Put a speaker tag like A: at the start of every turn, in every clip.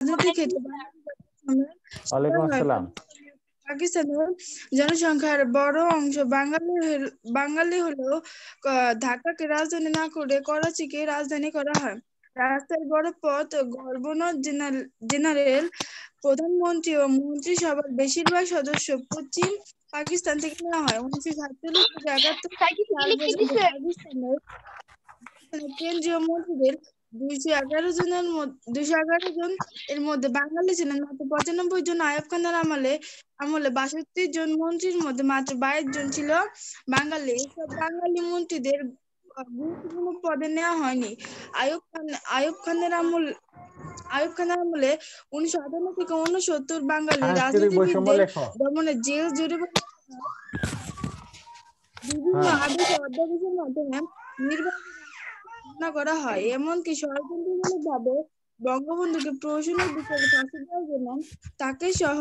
A: রাজনৈতিক ক্ষেত্রে
B: ওয়ালাইকুম আসসালাম।
A: পাকিস্তানের জনসংখ্যার বড় অংশ বাঙালি হলেও ঢাকাকে রাজধানী না করে করাচিকে রাজধানী করা হয়। রাস্তার বড় পথ, গভর্নর জেনারেল, প্রধানমন্ত্রী ও মন্ত্রিসভার বেশিরভাগ সদস্য পশ্চিম পাকিস্তান থেকে নেওয়া হয়। 1947 থেকে 71 সাল পর্যন্ত পাকিস্তানের কেন্দ্রীয় মন্ত্রীদের 211 জন এর মধ্যে বাঙালি ছিলেন মাত্র 95 জন। আইয়ুব খানের আমলে 62 জন মন্ত্রীর মধ্যে মাত্র 22 জন ছিল বাঙালি। এসব বাঙালি মন্ত্রীদের গুরুত্বপূর্ণ পদে নেওয়া হয়নি। আইয়ুব খানের আমলে 1958 থেকে 69 বাঙালি
B: সাংস্কৃতিক বৈষম্য
A: রাজনীতিবিদদের
B: লেখো।
A: দমনে জেল জরিমানা বিভিন্ন
B: হ্যাঁ,
A: আদেশ ও অধ্যাদেশের মাধ্যমে নির্বাচন ঘোষণা করা হয়। এমনকি ষড়যন্ত্রমূলকভাবে বঙ্গবন্ধুকে প্রহসনের বিচারে ফাঁসি দেওয়ার জন্য তাকে সহ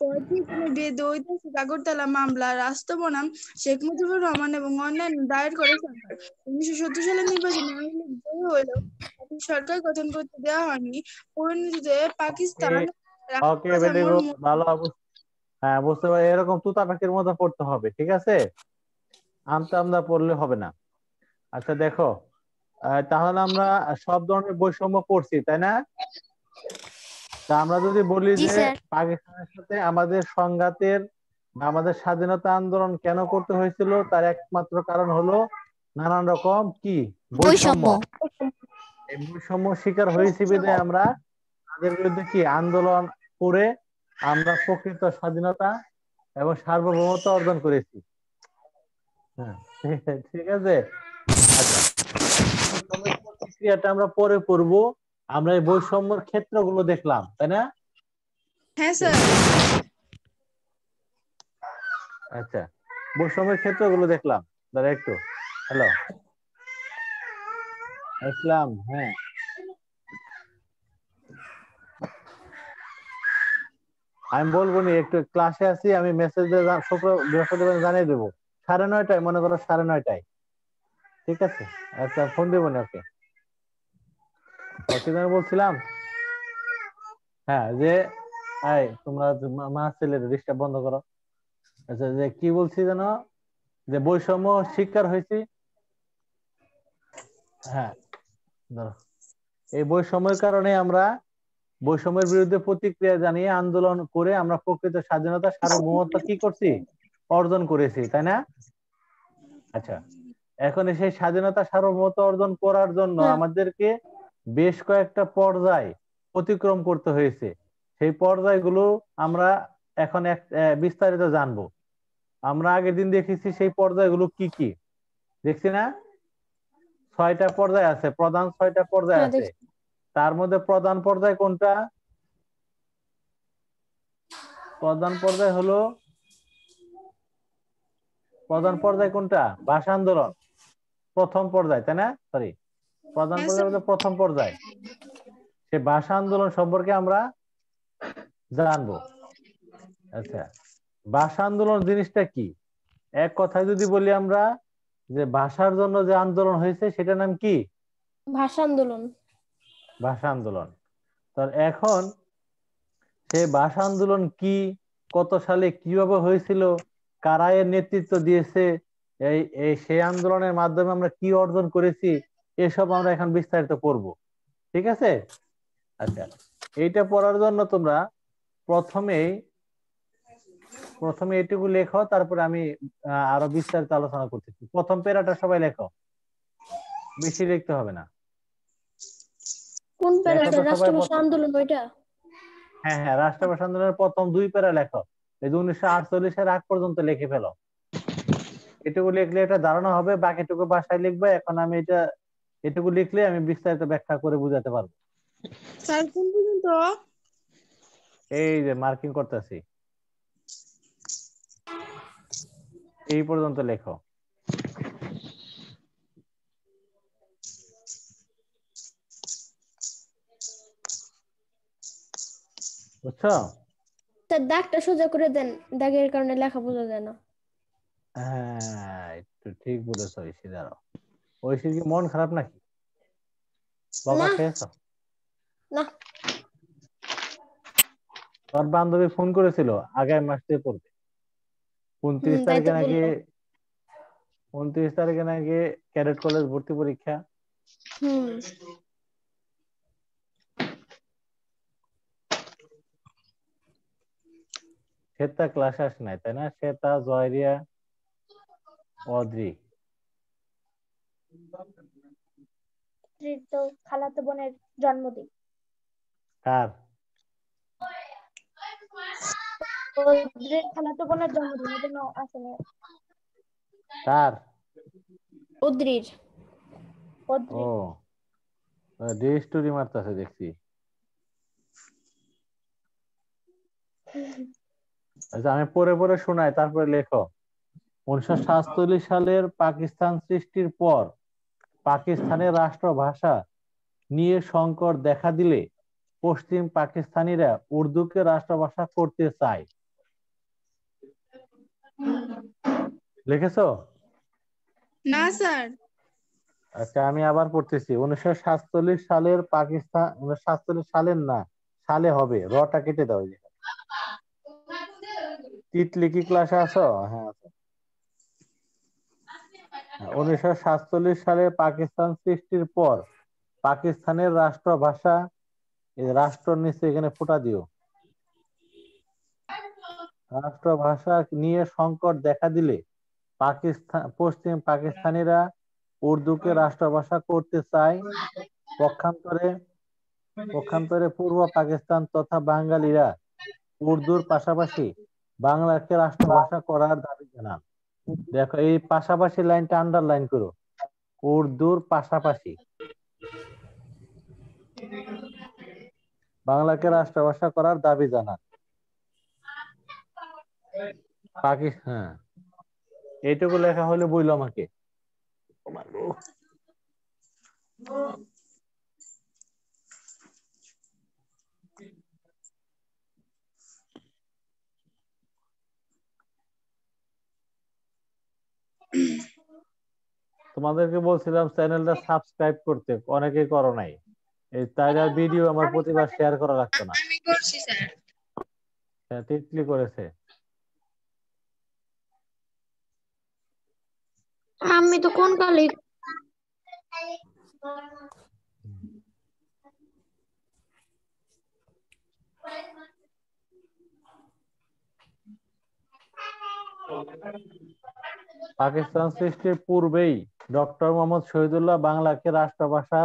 A: 35 জনের বিরুদ্ধে ঐতিহাসিক আগরতলা মামলা, রাষ্ট্র বনাম শেখ মুজিবুর রহমান এবং অন্যান্য দায়ের করে সরকার। 1970 সালের নির্বাচনে আওয়ামী লীগ জয়ী হলেও তাকে সরকার গঠন করতে দেওয়া হয়নি। পরিণতিতে পাকিস্তান
B: ওকে, ভেরি
A: কাঠামোর
B: গুড, ভালো অবস্থা। হ্যাঁ, বুঝতে পারি, এরকম তুতা পাখির মতো পড়তে হবে, ঠিক আছে? আমতা আমদা পড়লে হবে না। আচ্ছা দেখো, তাহলে আমরা সব ধরনের বৈষম্য পড়ছি, তাই না? তা আমরা যদি বলি
C: জি
B: যে
C: স্যার।
B: পাকিস্তানের সাথে আমাদের সংঘাতের বা আমাদের স্বাধীনতা আন্দোলন কেন করতে হয়েছিল, তার একমাত্র কারণ হলো নানান রকম কি বৈষম্য। এই বৈষম্য শিকার হয়েছি বিধায় আমরা তাদের বিরুদ্ধে কি আন্দোলন করে আমরা প্রকৃত স্বাধীনতা এবং সার্বভৌমত্ব অর্জন করেছি। হ্যাঁ, ঠিক আছে। আচ্ছা, বৈষম্যের প্রতিক্রিয়াটা আমরা পরে পড়ব। আমরা এই বৈষম্যের ক্ষেত্রগুলো দেখলাম, তাই না?
A: হ্যাঁ স্যার।
B: আচ্ছা, বৈষম্যের ক্ষেত্রগুলো দেখলাম। দাঁড়া একটু, হ্যালো, আসলাম। হ্যাঁ, আমি বলবো নি, একটু ক্লাসে আছি, আমি মেসেজ বৃহস্পতিবার জানিয়ে দেবো 9:30, মনে করো 9:30, ঠিক আছে? আচ্ছা, ফোন দেবো না ওকে। কি যেন বলছিলাম? হ্যাঁ, যে তোমরা মা ছেলের ডিস্টার্ব বন্ধ করো। আচ্ছা, যে কি বলছি যেন, যে বৈষম্য শিকার হয়েছি। হ্যাঁ, ধরো, এই বৈষম্যের কারণে আমরা বৈষম্যের বিরুদ্ধে প্রতিক্রিয়া জানিয়ে আন্দোলন করে আমরা প্রকৃত স্বাধীনতা সার্বভৌমত্ব কি করছি, অর্জন করেছি, তাই না? আচ্ছা, এখন সেই স্বাধীনতা সার্বভৌমত্ব অর্জন করার জন্য আমাদেরকে বেশ কয়েকটা পর্যায় অতিক্রম করতে হয়েছে। সেই পর্যায়গুলো আমরা এখন বিস্তারিত জানবো। আমরা আগের দিন দেখেছি সেই পর্যায়গুলো কি কি, দেখছি না? 6টা পর্যায় আছে, প্রধান 6টা পর্যায় আছে। তার মধ্যে প্রধান পর্যায় কোনটা? প্রধান পর্যায় হলো, প্রধান পর্যায় কোনটা? ভাষা আন্দোলন, প্রথম পর্যায়, তাই না? সরি, প্রধান
A: হ্যাঁ
B: পর্যায়
A: স্যার।
B: হলো প্রথম পর্যায়। সে ভাষা আন্দোলন সম্পর্কে আমরা জানবো। আচ্ছা, ভাষা আন্দোলন জিনিসটা কি? এক কথায় যদি বলি আমরা, যে ভাষার জন্য যে আন্দোলন হয়েছে সেটার নাম কি?
C: ভাষা আন্দোলন।
B: ভাষা আন্দোলন। তো এখন সেই ভাষা আন্দোলন কি, কত সালে কিভাবে হয়েছিল, কারা এর নেতৃত্ব দিয়েছে, এই এই সেই আন্দোলনের মাধ্যমে আমরা কি অর্জন করেছি, এসব আমরা এখন বিস্তারিত করব, ঠিক আছে? আচ্ছা, এইটা পড়ার জন্য তোমরা প্রথমেই প্রথমে এটুকু লেখো, তারপরে আমি আরো বিস্তারিত আলোচনা করতেছি। প্রথম প্যারাটা সবাই লেখো, বেশি লিখতে হবে না।
C: কোন
B: লেখো
C: প্যারাটা?
B: তো সবাই
C: রাষ্ট্রভাষা
B: প্রথম।
C: আন্দোলন ওইটা?
B: হ্যাঁ হ্যাঁ, রাষ্ট্রভাষা আন্দোলনের প্রথম 2 প্যারা লেখো। এই যে 1948-এর আগ পর্যন্ত লিখে ফেলো। এটুকু লিখলে এটা ধারণা হবে, বাকিটুকু বাসায় লিখবে। এখন আমি এটুকু লিখলে আমি বিস্তারিত ব্যাখ্যা করে বুঝাতে পারবো।
A: স্যার কোন পর্যন্ত?
B: এই যে মার্কিং করতেছি, এই পর্যন্ত লেখো। বুঝছো?
C: তার দাগটা সোজা করে দেন, দাগের কারণে লেখা বোঝা যায় না।
B: হ্যাঁ, একটু ঠিক বলেছো ঐশী। দাঁড়াও, ঐশীর কি মন খারাপ নাকি? বকা
C: না
B: খেয়েছো?
C: না,
B: তোর বান্ধবী ফোন করেছিল আগামী মাস থেকে পড়বে। 29
C: তাই তো
B: তারিখে নাকি
C: বললো।
B: 29 তারিখে নাকি ক্যাডেট কলেজ ভর্তি পরীক্ষা।
C: হুম।
B: শ্বেতা ক্লাসে আসে নাই তাই না? শ্বেতা, জয়রিয়া, অদ্রি।
C: তো খালাতো বোনের জন্মদিন।
B: কার?
C: খালাতো বোনের জন্মদিন, এই জন্য আসলে।
B: কার?
C: উদ্রির।
B: ও, ডে স্টোরি মারতেছে দেখছি। আচ্ছা, আমি পড়ে পড়ে শোনাই, তারপরে লেখো। 1947 সালের পাকিস্তান সৃষ্টির পর পাকিস্তানের রাষ্ট্রভাষা নিয়ে সংকট দেখা দিলে পশ্চিম পাকিস্তানিরা উর্দুকে রাষ্ট্রভাষা করতে চায়। লিখেছো?
A: না স্যার।
B: আচ্ছা, আমি আবার পড়তেছি। 1947 সালের পাকিস্তান, 1947 সালের না, সালে হবে, রটা কেটে দাও। তিতলি কি ক্লাসে আছো? হ্যাঁ আছো। 1947 সালে পাকিস্তান সৃষ্টির পর পাকিস্তানের রাষ্ট্রভাষা, রাষ্ট্র নিচে এখানে ফোঁটা দিও, রাষ্ট্রভাষা নিয়ে সংকট দেখা দিলে পশ্চিম পাকিস্তানিরা উর্দুকে রাষ্ট্রভাষা করতে চায়। পক্ষান্তরে পক্ষান্তরে পূর্ব পাকিস্তান তথা বাঙালিরা উর্দুর পাশাপাশি বাংলাকে রাষ্ট্রভাষা করার দাবি জানান। দেখো, এই পাশাপাশি লাইনটা আন্ডারলাইন করো। উর্দুর পাশাপাশি বাংলাকে রাষ্ট্রভাষা করার দাবি জানান পাকিস্তান। হ্যাঁ, এইটুকু লেখা হলে বইলো আমাকে। তোমাদেরকে বলছিলাম চ্যানেলটা সাবস্ক্রাইব করতে, অনেকেই করো নাই। এই তাই ভিডিও আমার প্রতিবার শেয়ার করা লাগতো না।
A: আমি করছি স্যার।
B: তিতলি করেছে।
C: আমি তো কোন কালে
B: পাকিস্তান সৃষ্টির পূর্বেই ডক্টর মোহাম্মদ শহীদুল্লাহ বাংলাকে রাষ্ট্রভাষা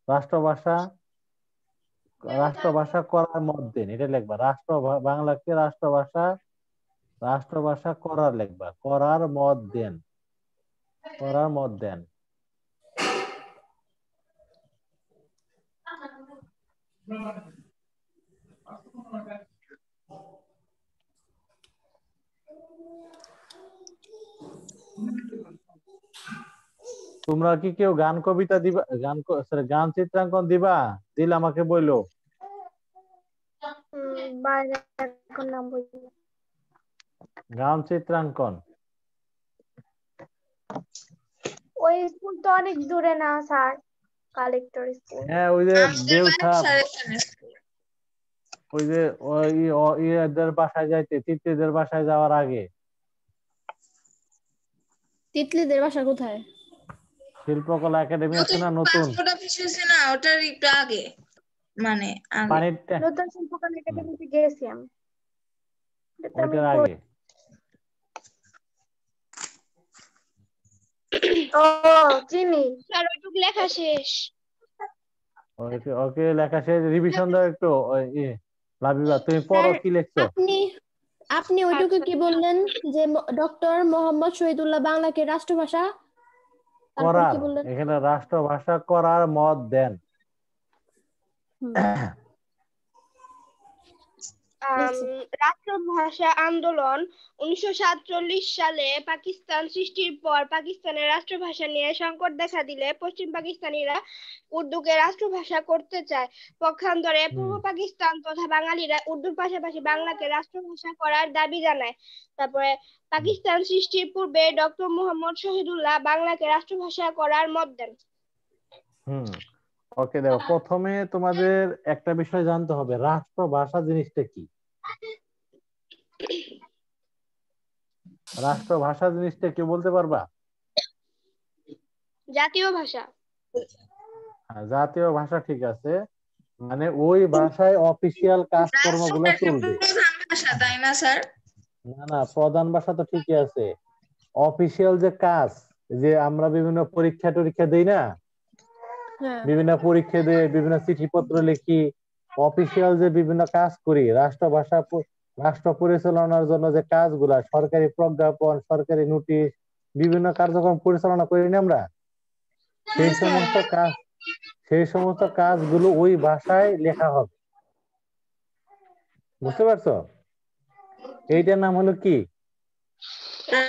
B: রাষ্ট্রভাষা করার মত দেন। এটা লিখবা, বাংলাকে রাষ্ট্রভাষা করার, লিখবা করার মত দেন, করার মত দেন। তোমরা কি কেউ গান কবিতা দিবা? গান চিত্রাঙ্কন দিবা? দিলে আমাকে বইলো।
C: বাইরে এখন নাম বলছি না।
B: গান চিত্রাঙ্কন।
C: ওই স্কুল তো অনেক দূরে না স্যার, কালেক্টর স্কুল।
B: হ্যাঁ, ওই যে
A: আমাদের
B: বেউসা,
A: স্যার এখানে।
B: ওই যে এদের বাসায় যাইতে, তিতলিদের বাসায় যাওয়ার আগে।
C: তিতলিদের বাসা কোথায়?
B: শিল্পকলা একাডেমি আছে না নতুন?
A: পাসপোর্ট অফিস আছে না, ওটার একটু আগে, মানে আগে।
B: পানির
C: নতুন শিল্পকলা একাডেমিতে গেছি আমি। এটা আমি
B: ওইটার আগে।
C: ও চিনি স্যার, ওইটুকু লেখা শেষ।
B: ওকে ওকে, লেখা শেষ। রিভিশন দাও একটু। লাবিবা, তুমি পড়ো কি লিখছো।
C: আপনি আপনি ওইটুকু কি বললেন যে ডক্টর মোহাম্মদ শহীদুল্লাহ বাংলাকে রাষ্ট্রভাষা, তারপর
B: করার,
C: কি বললেন?
B: এখানে রাষ্ট্রভাষা করার মত দেন।
D: রাষ্ট্রভাষা আন্দোলন 1947 সালে পাকিস্তান সৃষ্টির পর পাকিস্তানের রাষ্ট্রভাষা নিয়ে সংকট দেখা দিলে পশ্চিম পাকিস্তানিরা উর্দুকে রাষ্ট্রভাষা করতে চায়। পক্ষান্তরে পূর্ব পাকিস্তান তথা বাঙালিরা উর্দুর পাশাপাশি বাংলাকে রাষ্ট্রভাষা করার দাবি জানায়। তারপরে পাকিস্তান সৃষ্টির পূর্বে ডক্টর মোহাম্মদ শহীদুল্লাহ বাংলাকে রাষ্ট্রভাষা করার মত দেন।
B: ওকে, দেখো প্রথমে তোমাদের একটা বিষয় জানতে হবে, রাষ্ট্রভাষা জিনিসটা কি। রাষ্ট্রভাষা জিনিসটা কি বলতে পারবা?
D: জাতীয় ভাষা।
B: হ্যাঁ, জাতীয় ভাষা ঠিক আছে, মানে ওই ভাষায় অফিসিয়াল কাজকর্মগুলো চলবে।
A: প্রধান ভাষা, তাই না স্যার?
B: না না, প্রধান ভাষা তো ঠিকই আছে, অফিসিয়াল যে কাজ, যে আমরা বিভিন্ন পরীক্ষা টরীক্ষা দেই না,
C: হ্যাঁ
B: বিভিন্ন পরীক্ষা দিয়ে বিভিন্ন চিঠিপত্র লিখি, অফিসিয়াল যে বিভিন্ন কাজ করি, রাষ্ট্র পরিচালনার জন্য যে কাজগুলা, সরকারি প্রজ্ঞাপন, সরকারি নোটিশ, বিভিন্ন কার্যক্রম পরিচালনা করি না আমরা, সেই সমস্ত কাজ, সেই সমস্ত কাজগুলো ওই ভাষায় লেখা হবে। বুঝতে পারছো? এইটার নাম হলো কি?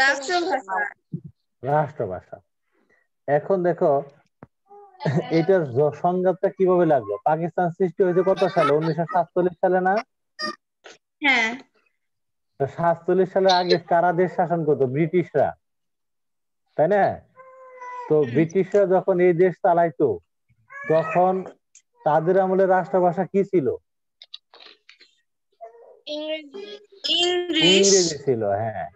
A: রাষ্ট্রভাষা।
B: রাষ্ট্রভাষা। এখন দেখো এটার সংজ্ঞাটা কিভাবে লাগলো। পাকিস্তান সৃষ্টি হয়েছে কত সালে? 1947 সালে না?
A: হ্যাঁ।
B: 47 সালের আগে কারা দেশ শাসন করতো? ব্রিটিশরা, তাই না? তো ব্রিটিশরা যখন এই দেশ চালাইতো, তখন তাদের আমলে রাষ্ট্রভাষা কি ছিল? ইংরেজি ছিল। হ্যাঁ,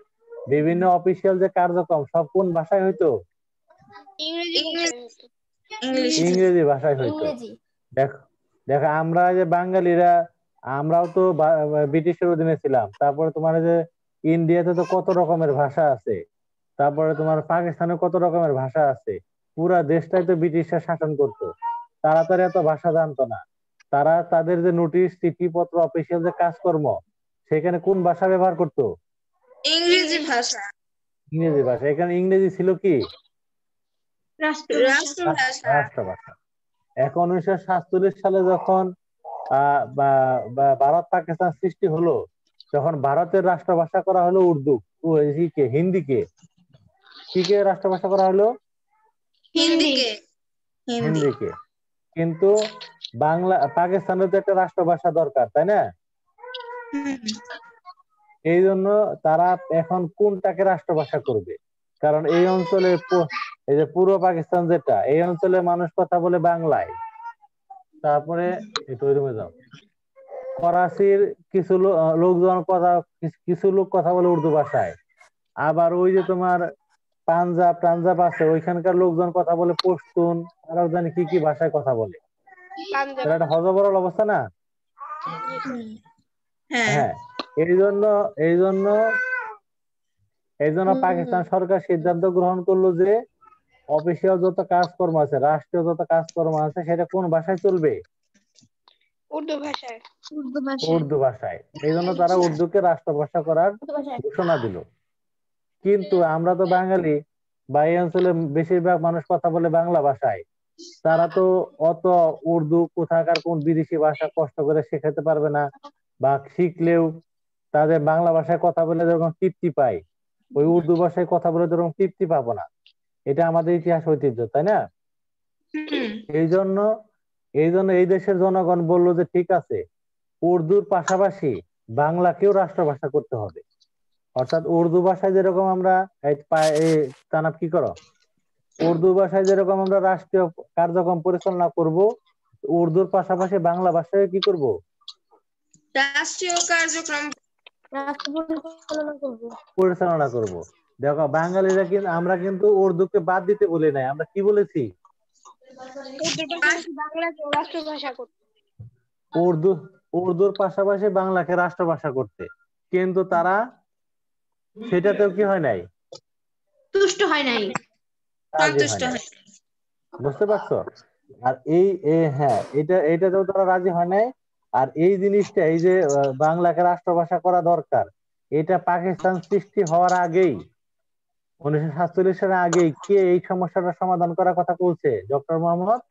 B: বিভিন্ন অফিসিয়াল যে কার্যক্রম সব কোন ভাষায় হইতো? ইংরেজি ভাষায় হইতো।
C: ইংরেজি।
B: দেখো দেখো আমরা যে বাঙালিরা, আমরাও তো ব্রিটিশের অধীনে ছিলাম। তারপরে তোমার যে ইন্ডিয়াতে তো কত রকমের ভাষা আছে, তারপরে তোমার পাকিস্তানে কত রকমের ভাষা আছে। পুরা দেশটাই তো ব্রিটিশরা শাসন করতো, তারা তো আর এত ভাষা জানতো না। তারা তাদের যে নোটিশ, চিঠিপত্র, অফিসিয়াল যে কাজকর্ম, সেখানে কোন ভাষা ব্যবহার করতো?
A: ইংরেজি ভাষা।
B: ইংরেজি ভাষা। এখানে ইংরেজি ছিল কি?
A: রাষ্ট্রভাষা।
B: রাষ্ট্রভাষা। এখন 1947 সালে যখন ভারত পাকিস্তান সৃষ্টি হলো, তখন ভারতের রাষ্ট্রভাষা করা হলো উর্দু, হিন্দিকে। কি রাষ্ট্রভাষা করা হলো?
A: হিন্দিকে।
B: হিন্দিকে। কিন্তু পাকিস্তানের তো একটা রাষ্ট্রভাষা দরকার, তাই না? এই জন্য তারা এখন কোনটাকে রাষ্ট্রভাষা করবে? কারণ এই অঞ্চলে এই যে পূর্ব পাকিস্তান যেটা, এই অঞ্চলে মানুষ কথা বলে বাংলায়। তারপরে একটু ওই রুমে যাও। করাচির লোকজন কিছু লোক কথা বলে উর্দু ভাষায়। আবার ওই যে তোমার পাঞ্জাব আছে, ওইখানকার লোকজন কথা বলে পশতুন, আরো জানি কি কি ভাষায় কথা বলে। তাহলে একটা হযবরল অবস্থা না? হ্যাঁ, এই জন্য এই জন্য এই জন্য পাকিস্তান সরকার সিদ্ধান্ত গ্রহণ করলো যে অফিসিয়াল যত কাজকর্ম আছে, রাষ্ট্রীয় যত কাজকর্ম আছে, সেটা কোন ভাষায় চলবে?
D: উর্দু ভাষায়।
B: উর্দু ভাষায়। এই জন্য তারা উর্দুকে রাষ্ট্রভাষা করার ঘোষণা দিল। কিন্তু আমরা তো বাঙালি, বা এই অঞ্চলে বেশিরভাগ মানুষ কথা বলে বাংলা ভাষায়। তারা তো অত উর্দু কোথাকার কোন বিদেশি ভাষা কষ্ট করে শেখাতে পারবে না, বা শিখলেও তাদের বাংলা ভাষায় কথা বলে যেরকম তৃপ্তি পায়, ওই উর্দু ভাষায় কথা বলে যেরকম তৃপ্তি পাবো না। এটা আমাদের ইতিহাস ঐতিহ্য, তাই না? এই জন্য এই দেশের জনগণ বলল যে ঠিক আছে, উর্দুর পাশাপাশি বাংলাকেও রাষ্ট্রভাষা করতে হবে। অর্থাৎ উর্দু ভাষায় যেরকম আমরা তানাব কি করো, উর্দু ভাষায় যেরকম আমরা রাষ্ট্রীয় কার্যক্রম পরিচালনা করব, উর্দুর পাশাপাশি বাংলা ভাষায় কি করব?
A: রাষ্ট্রীয় কার্যক্রম
B: পরিচালনা করব। দেখো বাঙালিরা কিন্তু, আমরা কিন্তু উর্দুকে বাদ দিতে বলি নাই, আমরা কি বলেছি? উর্দুর পাশাপাশি বাংলাকে রাষ্ট্রভাষা করতে। কিন্তু তারা সেটাতেও কি হয় নাই?
A: তুষ্ট হয় নাই, সন্তুষ্ট হয়।
B: বুঝতে পারছো? আর হ্যাঁ, এটাতেও তারা রাজি হয় নাই। আর এই জিনিসটা, এই যে বাংলাকে রাষ্ট্রভাষা করা দরকার, এটা পাকিস্তান সৃষ্টি হওয়ার আগেই, 1947 সালের আগেই কে এই সমস্যাটা সমাধান করার কথা বলছে? ডক্টর মোহাম্মদ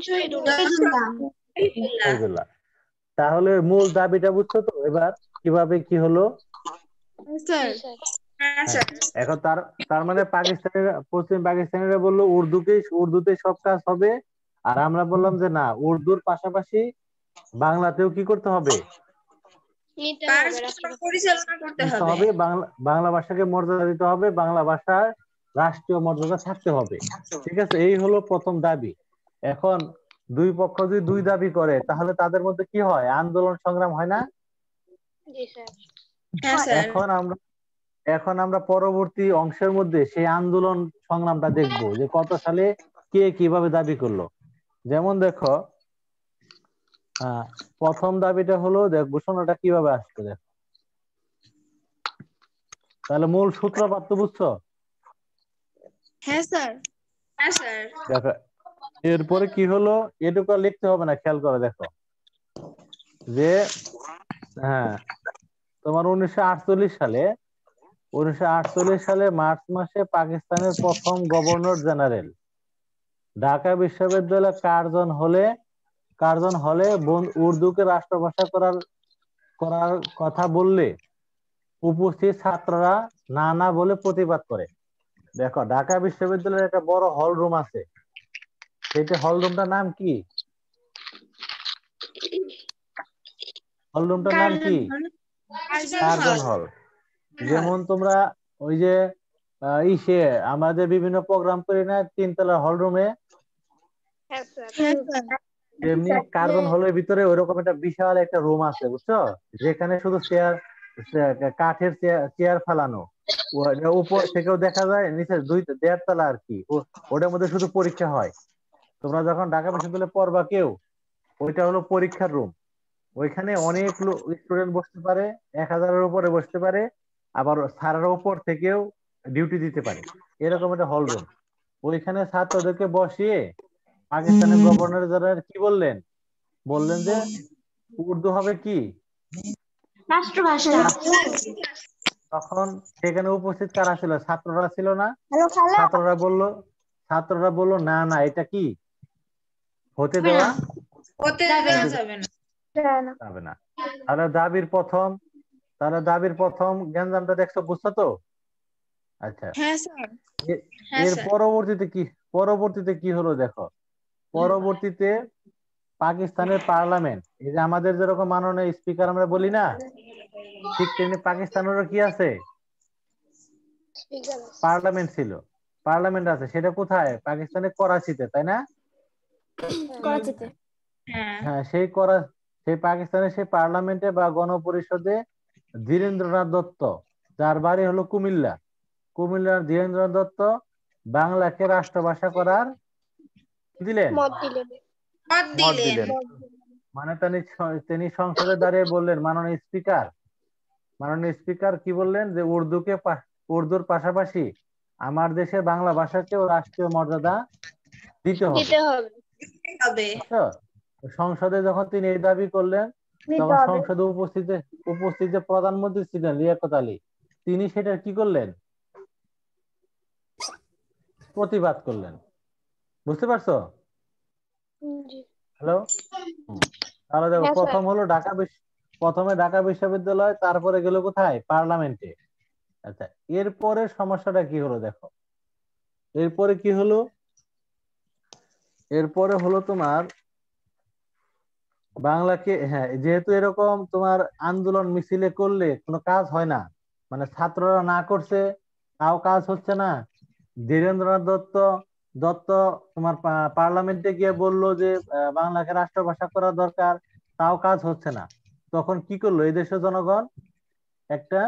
B: শহীদুল্লাহ। তাহলে মূল দাবিটা বুঝছো তো এবার কিভাবে কি হলো? এখন তার মানে পশ্চিম পাকিস্তানিরা বললো উর্দুতে সব কাজ হবে, আর আমরা বললাম যে না, উর্দুর পাশাপাশি বাংলাতেও কি করতে হবে?
A: পরিচালনা করতে হবে।
B: বাংলা ভাষাকে মর্যাদা দিতে হবে, বাংলা ভাষার রাষ্ট্রীয় মর্যাদা থাকতে হবে। ঠিক আছে, এই হলো প্রথম দাবি। এখন দুই পক্ষ যদি দুই দাবি করে তাহলে তাদের মধ্যে কি হয়? আন্দোলন সংগ্রাম হয় না?
D: জি স্যার।
A: হ্যাঁ স্যার।
B: এখন আমরা পরবর্তী অংশের মধ্যে সেই আন্দোলন সংগ্রামটা দেখব যে কত সালে কে কিভাবে দাবি করলো। যেমন দেখো, প্রথম দাবিটা হলো, ঘোষণাটা কিভাবে আসতো দেখো। তাহলে মূল সূত্রপাত তো বুঝছো?
A: হ্যাঁ স্যার। হ্যাঁ স্যার।
B: দেখো এরপরে কি হলো, এটুকু আর লিখতে হবে না, খেয়াল করে দেখো যে তোমার 1948 সালে মার্চ মাসে পাকিস্তানের প্রথম গভর্নর জেনারেল ঢাকা বিশ্ববিদ্যালয় কার্জন হলে উর্দুকে রাষ্ট্রভাষা করার কথা বললে উপস্থিত ছাত্ররা না বলে প্রতিবাদ করে। দেখো ঢাকা বিশ্ববিদ্যালয়ের একটা বড় হল রুম আছে, সেটা হল রুমটার নাম কি? হল রুমটার নাম কি? কার্জন হল। যেমন তোমরা ওই যে আমাদের বিভিন্ন প্রোগ্রাম করি না 3 তলা হল রুমে,
D: হ্যাঁ স্যার।
B: তেমনি কার্জন হলের ভিতরে ওইরকম একটা বিশাল একটা রুম আছে, বুঝছো? যেখানে শুধু কাঠের চেয়ার ফেলানো, উপর থেকেও দেখা যায়, নিচে 1.5 তলা আর কি, ওটার মধ্যে শুধু পরীক্ষা হয়। তোমরা যখন ঢাকা বিশ্ববিদ্যালয়ে পড়বা কেউ, ওইটা হলো পরীক্ষার রুম। ওইখানে অনেক স্টুডেন্ট বসতে পারে, 1000-এর উপরে বসতে পারে, আবার স্যারের উপর থেকেও ডিউটি দিতে পারে, এরকম একটা হল রুম। ওইখানে ছাত্রদেরকে বসিয়ে পাকিস্তানের গভর্নর জেনারেল কি বললেন যে উর্দু হবে কি
C: রাষ্ট্রভাষা।
B: তখন সেখানে উপস্থিত কারা ছিল? ছাত্ররা ছিল না?
C: হ্যালো খালা।
B: ছাত্ররা বলল না, এটা কি হতে দেওয়া যাবে না। তাহলে দাবির প্রথম গ্যাঞ্জামটা দেখছো, বুঝছো তো? আচ্ছা,
A: হ্যাঁ স্যার।
B: এর পরবর্তীতে কি হলো দেখো। পরবর্তীতে পাকিস্তানের পার্লামেন্ট, এই যে আমাদের যেরকম মাননীয় স্পিকার আমরা বলি না, ঠিক তেমনি পাকিস্তানেরও কি আছে? পার্লামেন্ট আছে। সেটা কোথায়? পাকিস্তানের করাচিতে, তাই না?
C: করাচিতে।
B: হ্যাঁ, সেই পাকিস্তানের সেই পার্লামেন্টে বা গণপরিষদে ধীরেন্দ্রনাথ দত্ত, যার বাড়ি হলো কুমিল্লার ধীরেন্দ্রনাথ দত্ত বাংলাকে রাষ্ট্রভাষা করার
D: মত দিলেন।
B: মানে তিনি সংসদে দাঁড়িয়ে বললেন, মাননীয় স্পিকার কি বললেন, যে উর্দুর পাশাপাশি আমার দেশে বাংলা ভাষাকেও রাষ্ট্রীয় মর্যাদা দিতে হবে। বুঝছো? সংসদে যখন তিনি এই দাবি করলেন, তখন সংসদে উপস্থিত যে প্রধানমন্ত্রী ছিলেন লিয়াকত আলী, তিনি সেটা কি করলেন? প্রতিবাদ করলেন। বুঝতে পারছো? হ্যালো। তাহলে দেখো, প্রথমে ঢাকা বিশ্ববিদ্যালয়, তারপরে গেল কোথায়? পার্লামেন্টে। আচ্ছা, এরপরে সমস্যাটা কি হলো দেখো। এরপরে হলো তোমার বাংলাকে, যেহেতু এরকম তোমার আন্দোলন মিছিলে করলে কোনো কাজ হয় না, মানে ছাত্ররা না করছে তাও কাজ হচ্ছে না, ধীরেন্দ্রনাথ দত্ত তোমার পার্লামেন্টে গিয়ে বললো যে বাংলাকে রাষ্ট্রভাষা করা দরকার, তাও কাজ হচ্ছে না। তখন কি করলো এই দেশের জনগণ? একটা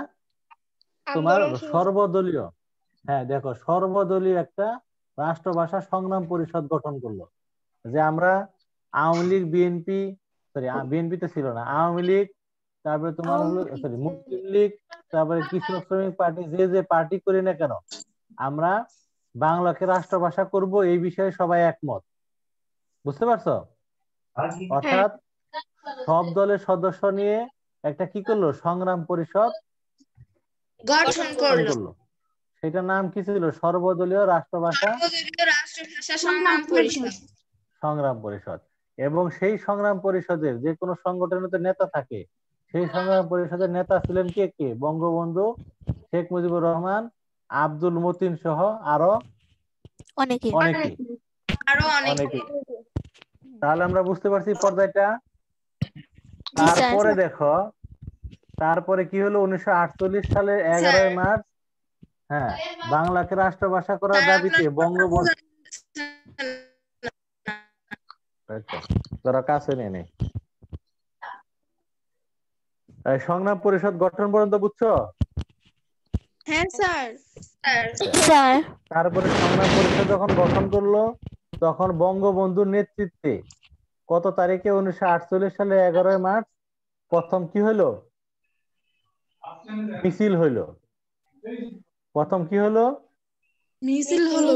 B: তোমার সর্বদলীয় একটা রাষ্ট্রভাষা সংগ্রাম পরিষদ গঠন করলো। যে আমরা আওয়ামী লীগ, বিএনপি তো ছিল না, আওয়ামী লীগ, তারপরে তোমার হলো মুসলিম লীগ, তারপরে কৃষক শ্রমিক পার্টি, যে পার্টি করি না কেন, আমরা বাংলাকে রাষ্ট্রভাষা করব, এই বিষয়ে সবাই একমত। বুঝতে পারছো? অর্থাৎ সব দলের সদস্য নিয়ে একটা কি করলো? সংগ্রাম পরিষদ গঠন করলো। সেটার নাম কি ছিল? সর্বদলীয় রাষ্ট্রভাষা সংগ্রাম পরিষদ। এবং সেই সংগ্রাম পরিষদের যে কোনো সংগঠনের নেতা থাকে, সেই সংগ্রাম পরিষদের নেতা ছিলেন কে? বঙ্গবন্ধু শেখ মুজিবুর রহমান, আব্দুল মতিন সহ আরো অনেকে। তাহলে আমরা বুঝতে পারছি পর্যায়টা। তারপরে কি হলো? 1948 সালের 11 মার্চ, বাংলাকে রাষ্ট্রভাষা করার দাবিতে আচ্ছা, তোরা কাছে নিয়ে নে। সংগ্রাম পরিষদ গঠন পর্যন্ত বুঝছো?
A: হ্যাঁ স্যার।
C: স্যার
B: তারপরে সংগ্রাম পরিষদ যখন গঠন করলো তখন বঙ্গবন্ধুর নেতৃত্বে কত তারিখে 1948 সালে 11 মার্চ প্রথম কি হলো? মিছিল হইলো। প্রথম কি হলো?
A: মিছিল হলো।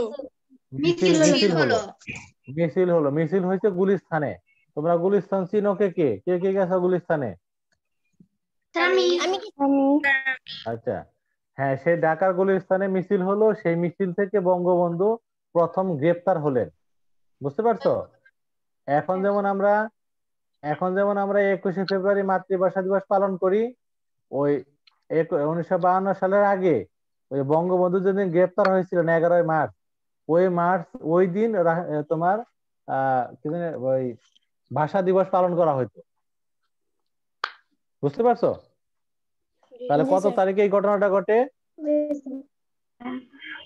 B: মিছিল হয়েছে গুলিস্তানে। তোমরা গুলিস্তান চিনো? কে কে কে কে গেছো গুলিস্তানে?
C: আমি
B: আচ্ছা, হ্যাঁ, সেই ঢাকার গুলিস্তানে মিছিল হলো। সেই মিছিল থেকে বঙ্গবন্ধু প্রথম গ্রেপ্তার হলেন। বুঝতে পারছো? এখন যেমন আমরা এখন যেমন আমরা 21শে ফেব্রুয়ারি মাতৃভাষা দিবস পালন করি, ওই 1952 সালের আগে ওই বঙ্গবন্ধু যেদিন গ্রেপ্তার হয়েছিলেন 11 মার্চ, ওই দিন তোমার কি জানি ওই ভাষা দিবস পালন করা হতো। বুঝতে পারছো? তাহলে
C: জি
B: কত
C: স্যার।
B: তারিখে এই ঘটনাটা ঘটে?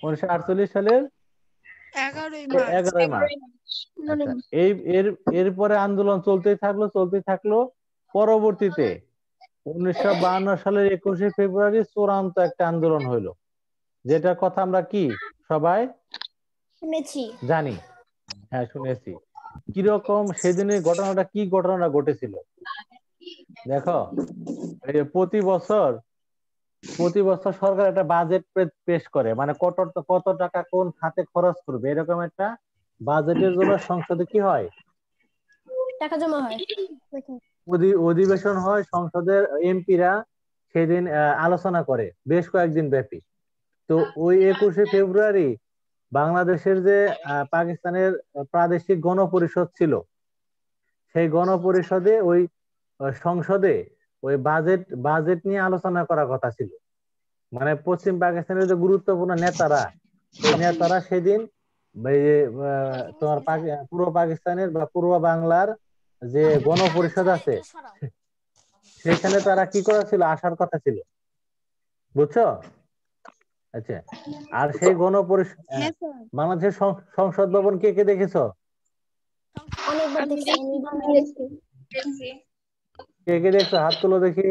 B: 1948 সালের
A: 11 মার্চ।
B: 11 মার্চ। আচ্ছা, এরপরে আন্দোলন চলতেই থাকলো। পরবর্তীতে 1952 সালের 21শে ফেব্রুয়ারি চূড়ান্ত একটা আন্দোলন হইলো, যেটার কথা আমরা কি সবাই
C: শুনেছি।
B: জানি। হ্যাঁ, শুনেছি। কিরকম সেদিনের ঘটনাটা, কি ঘটনাটা ঘটেছিল দেখো। এই যে প্রতি বছর সরকার একটা বাজেট পেশ করে, মানে কত কত টাকা কোন খাতে খরচ করবে, এরকম একটা বাজেটের জন্য সংসদে কি হয়,
C: টাকা জমা হয়।
B: অধিবেশন হয়। সংসদের এমপিরা সেদিন আলোচনা করে বেশ কয়েকদিন ব্যাপী। তো ওই 21শে ফেব্রুয়ারি বাংলাদেশের যে পাকিস্তানের প্রাদেশিক গণপরিষদ ছিল, সেই গণপরিষদে ওই সংসদে ওই বাজেট নিয়ে আলোচনা করার কথা ছিল। মানে পশ্চিম পাকিস্তানের যে গুরুত্বপূর্ণ নেতারা, সেই নেতারা সেদিন এই যে, তোমার পূর্ব পাকিস্তানের বা পূর্ব বাংলার যে গণপরিষদ আছে সেখানে তারা কি করা ছিল, আসার কথা ছিল। বুঝছো? আচ্ছা, আর সেই গণপরিষদ
A: হ্যাঁ স্যার।
B: বাংলাদেশের সংসদ ভবন কে কে দেখেছো?
C: অনেকবার
A: আমি
C: দেখছি।
A: দেখছি।
B: কে কে দেখছো হাত তুলো দেখি।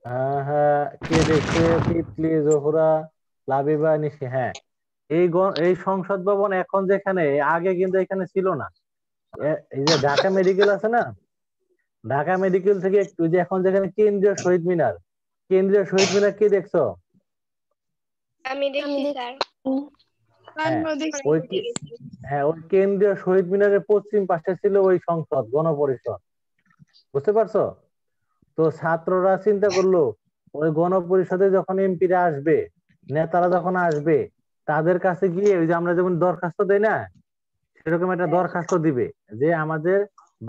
B: হ্যাঁ হ্যাঁ, কে দেখছে? তিতলি, জোহরা, লাবিবা, নিশি। হ্যাঁ, এই সংসদ ভবন এখন যেখানে, আগে কিন্তু এখানে ছিল না। এই যে ঢাকা মেডিকেল আছে না, ঢাকা মেডিকেল থেকে একটু যে এখন যেখানে কেন্দ্রীয় শহীদ মিনার কে দেখছো?
D: আমি দেখছি স্যার।
B: হ্যাঁ,
A: আমিও দেখছি।
B: ওই ওই কেন্দ্রীয় শহীদ মিনারের পশ্চিম পাশে ছিল ওই সংসদ গণপরিষদ। বুঝতে পারছো? তো ছাত্ররা চিন্তা করলো ওই গণপরিষদে যখন এমপিরা আসবে, নেতারা যখন আসবে, তাদের কাছে গিয়ে ওই যে আমরা যেমন দরখাস্ত দেই না, সেরকম একটা দরখাস্ত দিবে যে আমাদের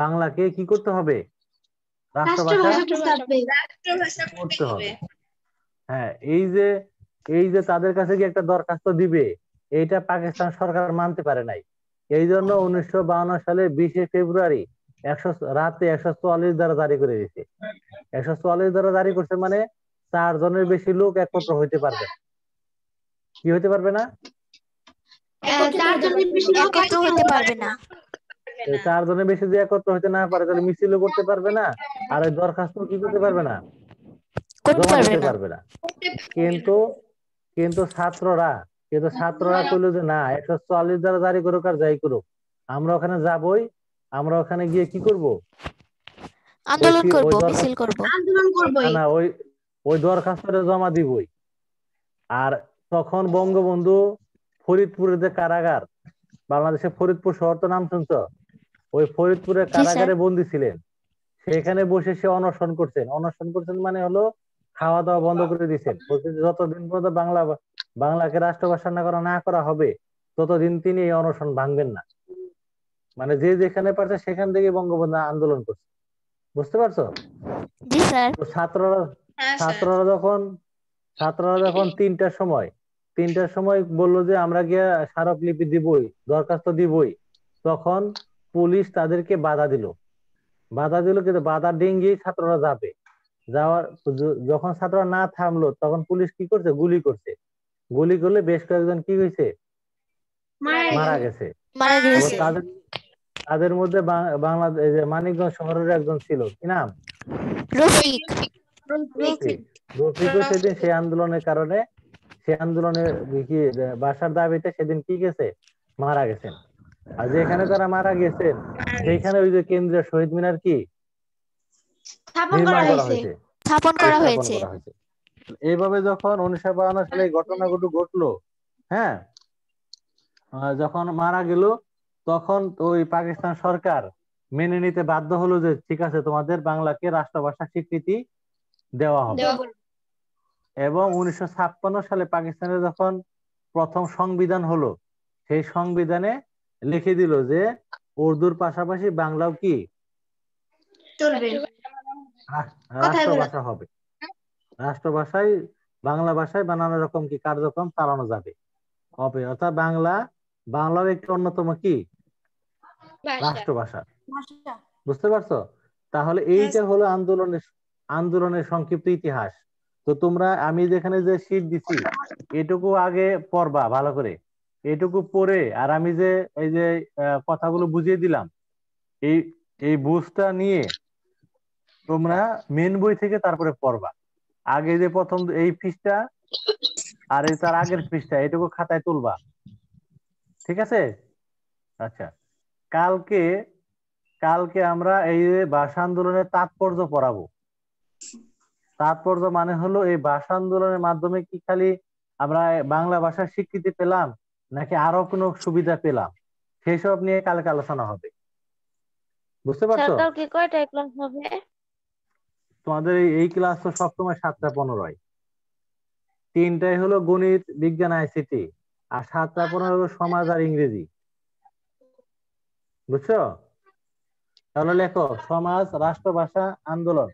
B: বাংলাকে কি করতে হবে, রাষ্ট্রভাষা করতে হবে। হ্যাঁ, এই যে তাদের কাছে গিয়ে একটা দরখাস্ত দিবে, এইটা পাকিস্তান সরকার মানতে পারে নাই। এই জন্য 1952 সালে 20শে ফেব্রুয়ারি রাতে 144 ধারা জারি করে দিয়েছে। 144 ধারা জারি করছে, মানে 4 জনের বেশি লোক একত্র হইতে পারবে না। কি হইতে পারবে না?
E: একত্র হতে পারবে না।
B: 4 জনের বেশি যে একত্র হইতে না পারে, তাহলে মিছিলও করতে পারবে না, আর ওই দরখাস্ত কি করতে পারবে না,
E: করতে
B: জমা
E: পারবে
B: দিতে
E: না।
B: পারবে না। কিন্তু কিন্তু ছাত্ররা কইলো যে না, 144 ধারা জারি করুক আর যাই করুক, আমরা ওখানে যাবই। আমরা ওখানে গিয়ে কি করব,
E: আন্দোলন করব,
B: ওই
E: মিছিল করব।
B: না ওই দরখাস্তটা জমা দিবই। আর তখন বঙ্গবন্ধু ফরিদপুরের যে কারাগার, বাংলাদেশের ফরিদপুর শহর তো নাম শুনছো, ওই ফরিদপুরের
E: জি স্যার।
B: কারাগারে বন্দী ছিলেন। সেখানে বসে সে অনশন করছেন, মানে হলো খাওয়া দাওয়া বন্ধ করে দিচ্ছেন। বলছেন যে যতদিন পর্যন্ত বাংলাকে রাষ্ট্রভাষা না করা হবে, ততদিন তিনি এই অনশন ভাঙবেন না। মানে যে যেখানে পারছে সেখান থেকে বঙ্গবন্ধু আন্দোলন করছে। বুঝতে পারছো?
E: জি স্যার।
B: তো ছাত্ররা যখন ছাত্ররা যখন 3টার সময় বললো যে আমরা গিয়ে স্মারকলিপি দিবই, দরখাস্ত দিবই, তখন পুলিশ তাদেরকে বাধা দিল কিন্তু বাধা ডিঙ্গিয়ে ছাত্ররা যখন ছাত্ররা না থামলো, তখন পুলিশ কি করছে, গুলি করছে। গুলি করলে বেশ কয়েকজন কি হয়েছে, মারা গেছে।
E: মারা
B: এবং
E: গেছে।
B: তাদের মধ্যে বাংলাদেশ মানিকগঞ্জ শহরের একজন ছিল, কি নাম?
E: রফিক।
B: রফিক। রফিকও সেদিন সেই আন্দোলনের কারণে, সেই আন্দোলনের কি ভাষার দাবিতে সেদিন কি গেছে, মারা গেছেন। আর যেখানে তারা মারা গেছেন সেইখানে ওই যে কেন্দ্রীয় শহীদ মিনার কি নির্মাণ করা হয়েছে,
E: স্থাপন করা
B: স্থাপন
E: হয়েছে।
B: করা হয়েছে। এইভাবে যখন 1952 সালে এই ঘটনাগুলো ঘটলো, হ্যাঁ, যখন মারা গেল তখন ওই পাকিস্তান সরকার মেনে নিতে বাধ্য হলো যে ঠিক আছে তোমাদের বাংলাকে রাষ্ট্রভাষা স্বীকৃতি দেওয়া হবে। এবং 1956 সালে পাকিস্তানে যখন প্রথম সংবিধান হলো, সেই সংবিধানে লিখে দিল যে উর্দুর পাশাপাশি বাংলাও কি রাষ্ট্রভাষা হবে। রাষ্ট্রভাষায় বাংলা ভাষায় নানা রকম কি কার্যক্রম চালানো যাবে হবে, অর্থাৎ বাংলাও একটি অন্যতম কি রাষ্ট্রভাষা। বুঝতে পারছো? তাহলে এইটা হলো আন্দোলনের সংক্ষিপ্ত ইতিহাস। তো তোমরা আমি যেখানে যে শীট দিছি এটুকু আগে পড়বা ভালো করে, এটুকু পড়ে আর আমি যে এই যে কথাগুলো বুঝিয়ে দিলাম এই এই বুঝটা নিয়ে তোমরা মেন বই থেকে তারপরে পড়বা। আগে যে প্রথম এই পৃষ্ঠা আর এই তার আগের পৃষ্ঠা এটুকু খাতায় তুলবা, ঠিক আছে? আচ্ছা, কালকে কালকে আমরা এই ভাষা আন্দোলনের তাৎপর্য পড়াবো। তাৎপর্য মানে হলো এই ভাষা আন্দোলনের মাধ্যমে কি খালি আমরা বাংলা ভাষার স্বীকৃতি পেলাম নাকি আরো কোনো সুবিধা পেলাম, সেসব নিয়ে কালকে আলোচনা হবে। বুঝতে পারছো?
D: কালকে কয়টায় ক্লাস হবে?
B: তোমাদের এই ক্লাস তো সবসময় 7টা 15 3টায় হলো গণিত বিজ্ঞান আইসিটি আর 7টা 15 হলো সমাজ আর ইংরেজি। বুঝছো? তাহলে লেখো সমাজ রাষ্ট্রভাষা আন্দোলন।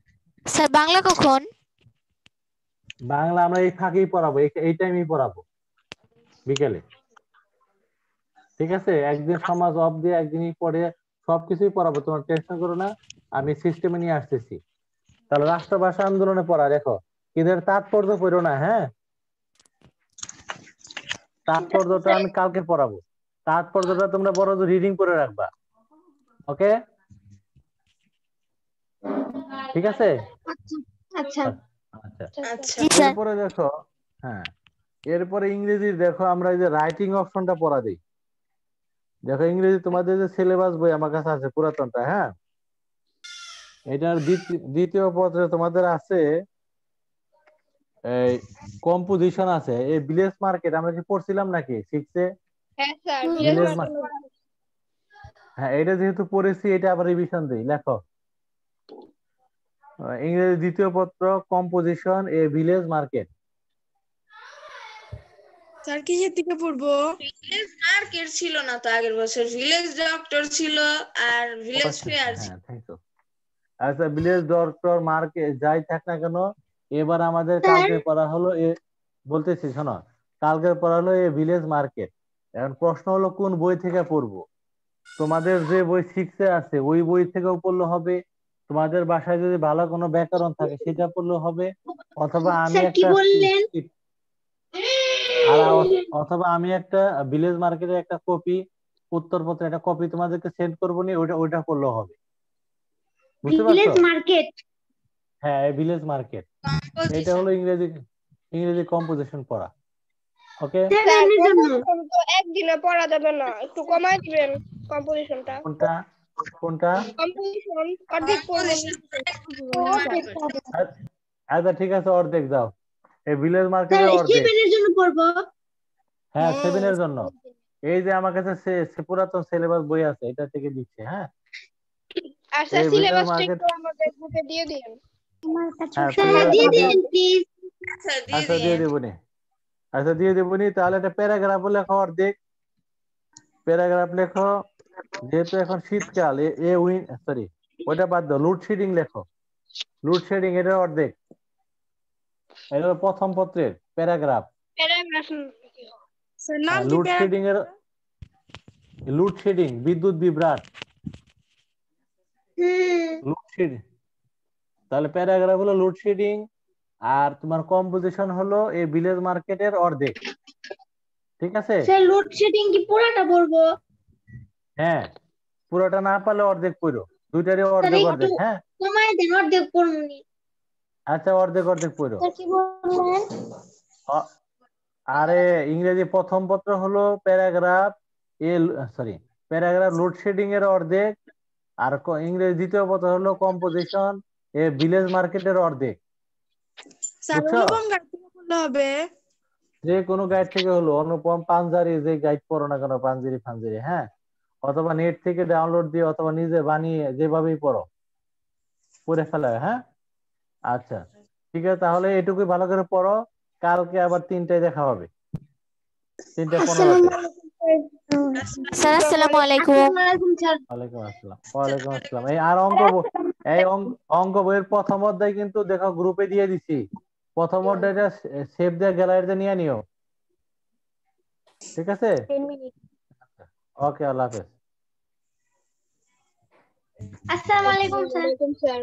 E: স্যার বাংলা কখন?
B: বাংলা আমরা এই ফাঁকেই পড়াবো, এই টাইমেই পড়াবো বিকেলে, ঠিক আছে? একদিন সমাজ অফ দিয়ে একদিনই পড়ে সবকিছুই পড়াবো, তোমার টেনশন করো না, আমি সিস্টেমে নিয়ে আসতেছি। তাহলে রাষ্ট্রভাষা আন্দোলনে পড়া দেখো, কিন্তু তাৎপর্য পড়ো না, হ্যাঁ? তাৎপর্যটা আমি কালকে পড়াবো, তাৎপর্যটা তোমরা বড় রিডিং করে রাখবা, ওকে? ঠিক আছে?
D: আচ্ছা
B: আচ্ছা,
E: জি স্যার।
B: এরপরে দেখো, হ্যাঁ, এরপরে ইংরেজি দেখো, আমরা এই যে রাইটিং অপশনটা পড়া দিই। দেখো ইংরেজি তোমাদের যে সিলেবাস বই আমার কাছে আছে পুরাতনটা, হ্যাঁ, এটার দ্বিতীয় পত্রে তোমাদের আছে এই কম্পোজিশন আছে, এই ভিলেজ মার্কেট আমরা কি পড়ছিলাম নাকি শিখছে?
D: হ্যাঁ স্যার,
B: ভিলেজ মার্কেট, হ্যাঁ, এটা যেহেতু পড়েছি এটা আবার রিভিশন দিই। লেখো ইংরেজি দ্বিতীয় পত্র composition a village market.
A: Sir কিসের থেকে পড়বো? ভিলেজ মার্কেট ছিল না তো আগের বছর, ভিলেজ ডক্টর ছিল আর ভিলেজ ফেয়ার ছিল।
B: হ্যাঁ, থ্যাংক ইউ। আচ্ছা, ভিলেজ ডক্টর মার্কেট যাই থাক না কেন, এবার আমাদের কালকে পড়া হলো বলতেছি শোনো, কালকে পড়া হলো এ ভিলেজ মার্কেট। এখন প্রশ্ন হলো কোন বই থেকে পড়বো? তোমাদের যে বই 6-এ আছে ওই বই থেকেও পড়লে হবে, তোমাদের বাসায় যদি ভালো কোনো ব্যাকরণ থাকে সেটা পড়লে হবে, অথবা আমি একটা অথবা আমি একটা ভিলেজ মার্কেটের একটা কপি, উত্তরপত্রের একটা কপি তোমাদেরকে সেন্ড করবো নি, ওইটা পড়লেও হবে। বুঝতে পারছো? হ্যাঁ, ভিলেজ মার্কেট এটা হলো ইংরেজি কম্পোজিশন পড়া, ওকে?
D: একদিনে পড়া যাবে না, একটু কমাই দিবেন কম্পোজিশনটা।
B: কোনটা কোনটা?
D: কম্পোজিশন অর্ধেক পড়বেন।
B: আচ্ছা ঠিক আছে, অর্ধেক দাও, এই ভিলেজ মার্কেটের অর্ধেক। হ্যাঁ, 7 এর জন্য এই যে আমার কাছে পুরাতন সিলেবাস বই আছে, এটা থেকে দিচ্ছে, হ্যাঁ।
D: আচ্ছা,
B: এই ভিলেজ
D: সিলেবাসটা
B: মার্কেট,
D: একটু আমাদের গ্রুপে দিয়ে দিন।
B: আচ্ছা দিয়ে দেবনি, আচ্ছা দিয়ে দেবনি। তাহলে একটা প্যারাগ্রাফ লেখো, অর্ধেক প্যারাগ্রাফ লেখো, যেহেতু এখন শীতকাল, সরি ওটা বাদ দাও, লোডশেডিং লেখো, লোডশেডিং এটা অর্ধেক, এটা হলো প্রথম পত্রের প্যারাগ্রাফ। লোডশেডিং বিদ্যুৎ বিভ্রাট, লোডশেডিং। তাহলে প্যারাগ্রাফ হলো লোডশেডিং, আর তোমার কম্পোজিশন হলো এই ভিলেজ মার্কেটের অর্ধেক, ঠিক আছে?
D: স্যার লোডশেডিং কি পুরোটা বলবো?
B: হ্যাঁ, পুরোটা না পারলে অর্ধেক পড়ো, দুইটারই অর্ধেক অর্ধেক। হ্যাঁ,
D: কমায় দেন, অর্ধেক পড়মুনি।
B: আচ্ছা, অর্ধেক অর্ধেক পড়ো।
D: স্যার কি বললেন?
B: আরে ইংরেজি প্রথম পত্র হলো প্যারাগ্রাফ প্যারাগ্রাফ লোডশেডিং এর অর্ধেক, আর ইংরেজি দ্বিতীয় পত্র হলো কম্পোজিশন এ ভিলেজ মার্কেটের অর্ধেক।
A: স্যার
B: বুঝছো?
A: অনুপম গাইড থেকে করলে হবে?
B: যে কোনো গাইড থেকে হলো, অনুপম পাঞ্জারি যে গাইড পড়ো না কেন, পাঞ্জারি ফাঞ্জারি, হ্যাঁ, অথবা নেট থেকে ডাউনলোড দিয়ে অথবা নিজে বানিয়ে যেভাবেই পড়ো, পড়ে ফেলা। হ্যাঁ, আচ্ছা ঠিক আছে, তাহলে এটুকুই ভালো করে পড়ো। কালকে আবার 3টায় দেখা হবে, 3:15-তে।
E: স্যার আসসালামু আলাইকুম।
B: ওয়ালাইকুম আসসালাম। ওয়ালাইকুম আসসালাম। এই অঙ্ক বইয়ের প্রথম অধ্যায় কিন্তু দেখো গ্রুপে দিয়ে দিছি, প্রথম অধ্যায়টা সেভ দিয়ে গ্যালারিতে নিয়ে নিও, ঠিক আছে? ওকে, আল্লাহ হাফেজ।
D: আসসালামু আলাইকুম স্যার।